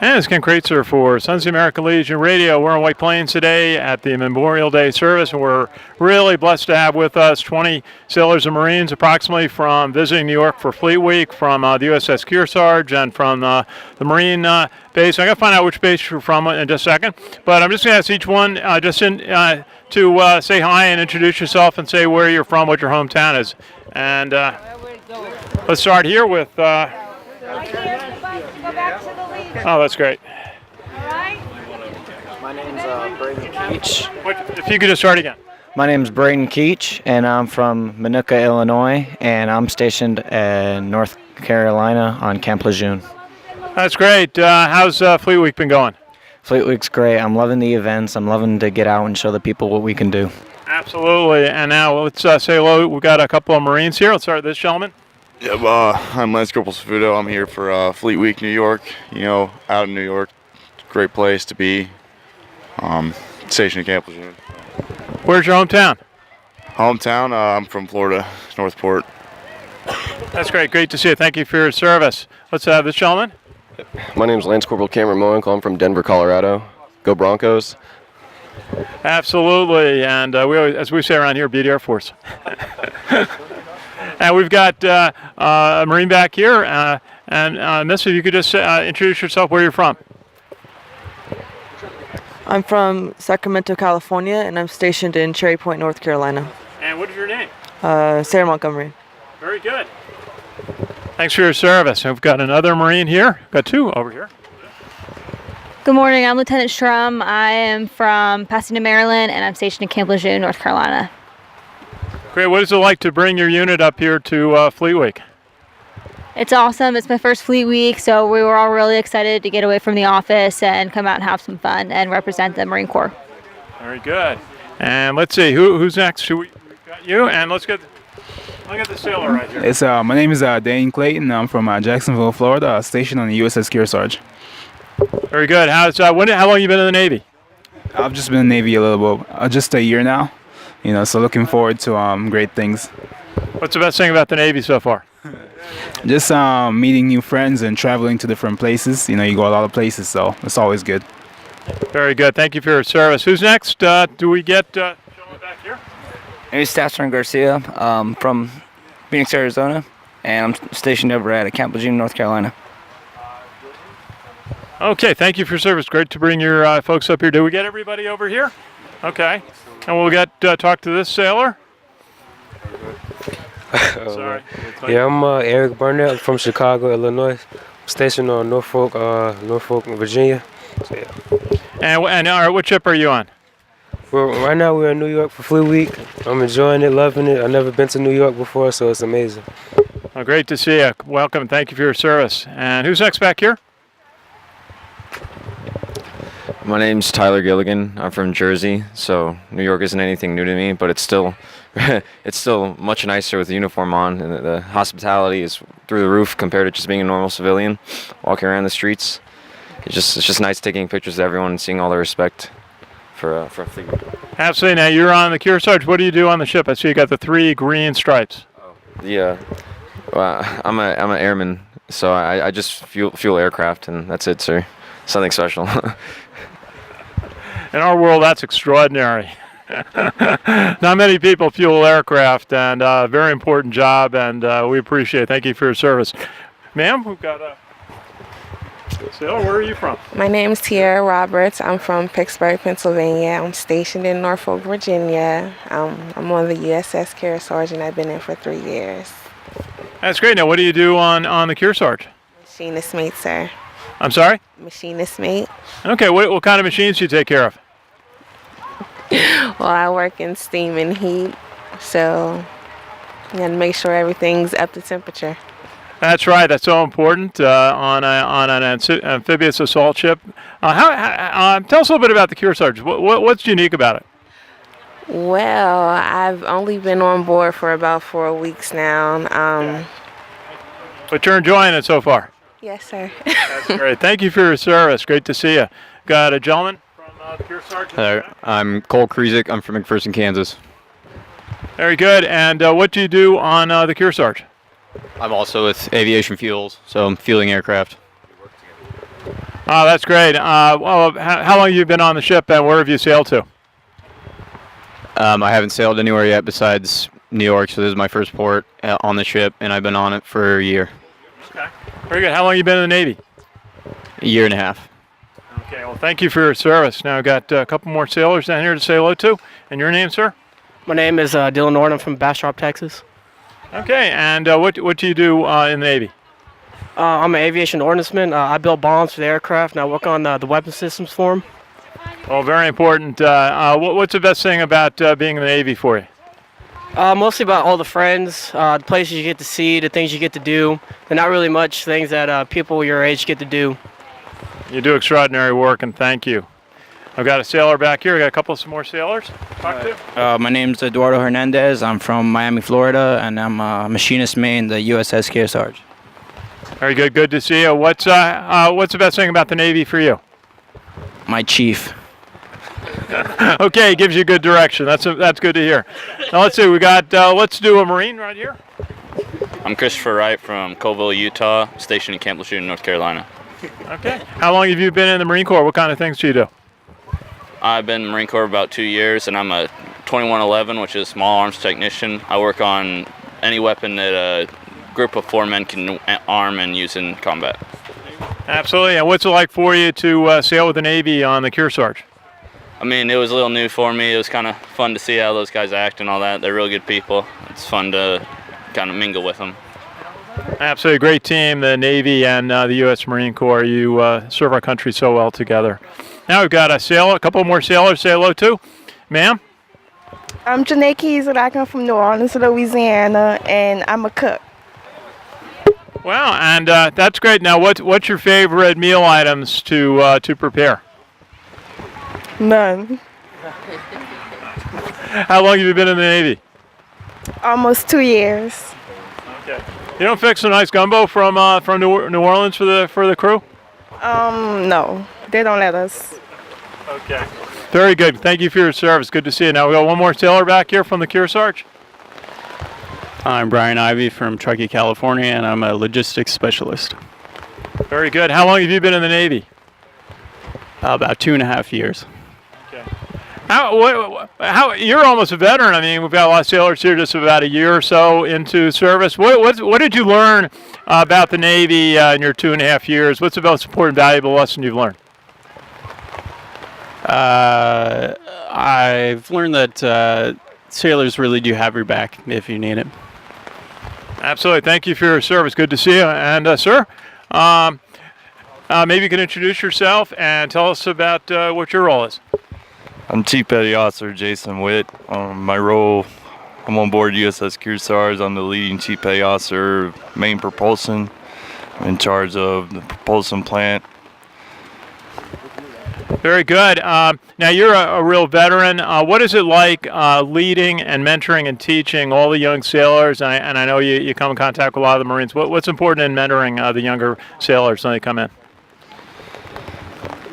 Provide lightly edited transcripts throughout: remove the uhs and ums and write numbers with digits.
And it's Ken Kraetzer for Sons of the American Legion Radio. We're on White Plains today at the Memorial Day service, and we're really blessed to have with us 20 sailors and Marines approximately from visiting New York for Fleet Week, from the USS Kearsarge and from the Marine base. I'm going to find out which base you're from in just a second, but I'm just going to ask each one to say hi and introduce yourself and say where you're from, what your hometown is. And let's start here with... Oh, that's great. All right. My name's Braden Keach. If you could just start again. My name's Braden Keach, and I'm from Minooka, Illinois, and I'm stationed in North Carolina on Camp Lejeune. That's great. How's Fleet Week been going? Fleet Week's great. I'm loving the events. I'm loving to get out and show the people what we can do. Absolutely. And now let's say hello. We've got a couple of Marines here. Let's start with this gentleman. Yeah, I'm Lance Corporal Safuto. I'm here for Fleet Week New York. You know, out in New York, great place to be. Stationed at Camp Lejeune. Where's your hometown? Hometown, I'm from Florida, Northport. That's great. Great to see you. Thank you for your service. Let's have this gentleman. My name's Lance Corporal Cameron Moenkel. I'm from Denver, Colorado. Go Broncos. Absolutely. And we always, as we say around here, beat Air Force. And we've got a Marine back here. Miss, if you could just introduce yourself, where you're from. I'm from Sacramento, California, and I'm stationed in Cherry Point, North Carolina. And what is your name? Sarah Montgomery. Very good. Thanks for your service. We've got another Marine here. Got two over here. Good morning. I'm Lieutenant Shrum. I am from Pasadena, Maryland, and I'm stationed in Camp Lejeune, North Carolina. Great. What is it like to bring your unit up here to Fleet Week? It's awesome. It's my first Fleet Week, so we were all really excited to get away from the office and come out and have some fun and represent the Marine Corps. Very good. And let's see, who's next? We've got you, and let's get the sailor right here. My name is Dane Clayton. I'm from Jacksonville, Florida, stationed on the USS Kearsarge. Very good. How long have you been in the Navy? I've just been in the Navy a little bit, just a year now. You know, so looking forward to great things. What's the best thing about the Navy so far? Just meeting new friends and traveling to different places. You know, you go a lot of places, so it's always good. Very good. Thank you for your service. Who's next? Do we get gentleman back here? My name is Staff Sergeant Garcia from Phoenix, Arizona, and I'm stationed over at Camp Lejeune, North Carolina. Okay, thank you for your service. Great to bring your folks up here. Did we get everybody over here? Okay. And we'll get talk to this sailor. Sorry. Yeah, I'm Eric Burnett from Chicago, Illinois. Stationed on Norfolk, Virginia. So, yeah. And all right, what ship are you on? Well, right now we're in New York for Fleet Week. I'm enjoying it, loving it. I've never been to New York before, so it's amazing. Well, great to see you. Welcome. Thank you for your service. And who's next back here? My name's Tyler Gilligan. I'm from Jersey, so New York isn't anything new to me, but it's still much nicer with the uniform on, and the hospitality is through the roof compared to just being a normal civilian walking around the streets. It's just nice taking pictures of everyone and seeing all the respect for a fleet. Absolutely. Now you're on the Kearsarge. What do you do on the ship? I see you got the 3 green stripes. I'm an airman, so I just fuel aircraft, and that's it, sir. Something special. In our world, that's extraordinary. Not many people fuel aircraft, and very important job, and we appreciate it. Thank you for your service. Ma'am, we've got a sailor. Where are you from? My name is Tiara Roberts. I'm from Pittsburgh, Pennsylvania. I'm stationed in Norfolk, Virginia. I'm on the USS Kearsarge, and I've been in for 3 years. That's great. Now, what do you do on the Kearsarge? Machinist mate, sir. I'm sorry? Machinist mate. Okay, what kind of machines do you take care of? Well, I work in steam and heat, so you got to make sure everything's up to temperature. That's right. That's so important on an amphibious assault ship. Tell us a little bit about the Kearsarge. What's unique about it? Well, I've only been on board for about 4 weeks now. But you're enjoying it so far? Yes, sir. That's great. Thank you for your service. Great to see you. Got a gentleman from the Kearsarge? Hello, I'm Cole Kruzek. I'm from McPherson, Kansas. Very good. And what do you do on the Kearsarge? I'm also with aviation fuels, so I'm fueling aircraft. Oh, that's great. Well, how long have you been on the ship, and where have you sailed to? I haven't sailed anywhere yet besides New York, so this is my first port on the ship, and I've been on it for a year. Okay. Very good. How long have you been in the Navy? A year and a half. Okay, well, thank you for your service. Now, I've got a couple more sailors down here to say hello to. And your name, sir? My name is Dylan Norton. I'm from Bastrop, Texas. Okay, and what do you do in the Navy? I'm an aviation ordnanceman. I build bombs for the aircraft, and I work on the weapon systems for them. Well, very important. What's the best thing about being in the Navy for you? Mostly about all the friends, the places you get to see, the things you get to do. They're not really much things that people your age get to do. You do extraordinary work, and thank you. I've got a sailor back here. I got a couple of some more sailors to talk to. My name's Eduardo Hernandez. I'm from Miami, Florida, and I'm a machinist main, the USS Kearsarge. Very good. Good to see you. What's the best thing about the Navy for you? My chief. Okay, gives you good direction. That's good to hear. Now let's see. We got. Let's do a Marine right here. I'm Christopher Wright from Colville, Utah, stationed in Camp Lejeune, North Carolina. Okay. How long have you been in the Marine Corps? What kind of things do you do? I've been in the Marine Corps about 2 years, and I'm a 2111, which is a small arms technician. I work on any weapon that a group of 4 men can arm and use in combat. Absolutely. And what's it like for you to sail with the Navy on the Kearsarge? I mean, it was a little new for me. It was kind of fun to see how those guys act and all that. They're real good people. It's fun to kind of mingle with them. Absolutely. Great team, the Navy and the U.S. Marine Corps. You serve our country so well together. Now we've got a couple more sailors to say hello to. Ma'am? I'm Janae Keys, and I come from New Orleans, Louisiana, and I'm a cook. Wow, and that's great. Now, what's your favorite meal items to prepare? None. How long have you been in the Navy? Almost 2 years. Okay. You don't fix a nice gumbo from New Orleans for the crew? No, they don't let us. Okay. Very good. Thank you for your service. Good to see you. Now we got one more sailor back here from the Kearsarge. I'm Brian Ivey from Truckee, California, and I'm a logistics specialist. Very good. How long have you been in the Navy? About 2.5 years. How you're almost a veteran. I mean, we've got a lot of sailors here just about a year or so into service. What did you learn about the Navy in your 2.5 years? What's the most important, valuable lesson you've learned? I've learned that sailors really do have your back if you need it. Absolutely. Thank you for your service. Good to see you. And sir, maybe you can introduce yourself and tell us about what your role is. I'm Chief Petty Officer Jason Witt. My role, I'm on board USS Kearsarge. I'm the leading Chief Petty Officer, main propulsion. I'm in charge of the propulsion plant. Very good. Now you're a real veteran. What is it like leading and mentoring and teaching all the young sailors? And I know you come in contact with a lot of the Marines. What's important in mentoring the younger sailors when they come in?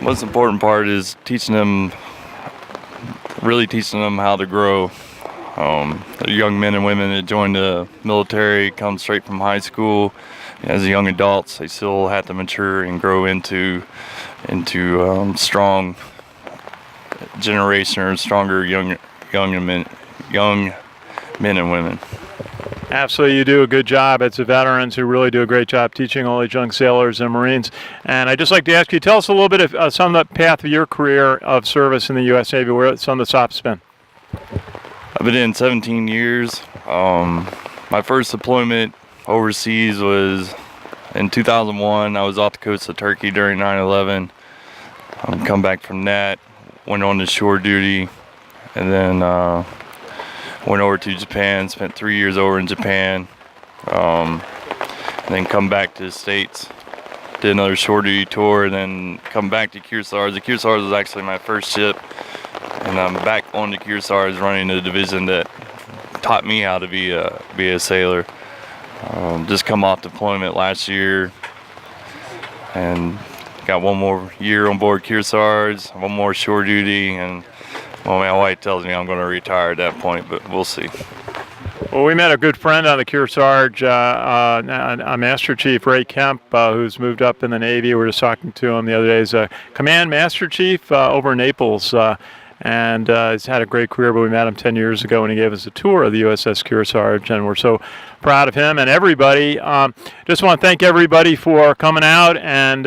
Most important part is really teaching them how to grow. The young men and women that join the military come straight from high school. As young adults, they still have to mature and grow into strong generation or stronger young men and women. Absolutely, you do a good job. It's the veterans who really do a great job teaching all these young sailors and Marines. And I'd just like to ask you, tell us a little bit of some of the path of your career of service in the U.S. Navy, where some of the stops been. I've been in 17 years. My first deployment overseas was in 2001. I was off the coast of Turkey during 9/11. Come back from that, went on to shore duty, and then went over to Japan, spent 3 years over in Japan, and then come back to the States, did another shore duty tour, and then come back to Kearsarge. The Kearsarge was actually my first ship, and I'm back on the Kearsarge running the division that taught me how to be a sailor. Just come off deployment last year, and got one more year on board Kearsarge, one more shore duty, and well, my wife tells me I'm going to retire at that point, but we'll see. Well, we met a good friend on the Kearsarge, Master Chief Ray Kemp, who's moved up in the Navy. We were just talking to him the other day. He's a Command Master Chief over in Naples, and he's had a great career, but we met him 10 years ago when he gave us a tour of the USS Kearsarge, and we're so proud of him and everybody. Just want to thank everybody for coming out, and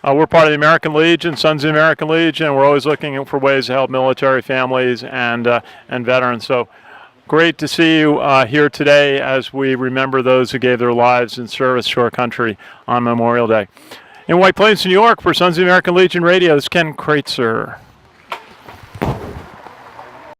we're part of the American Legion, Sons of the American Legion, and we're always looking for ways to help military families and veterans. So great to see you here today as we remember those who gave their lives in service to our country on Memorial Day. In White Plains, New York, for Sons of the American Legion Radio, this is Ken Kraetzer.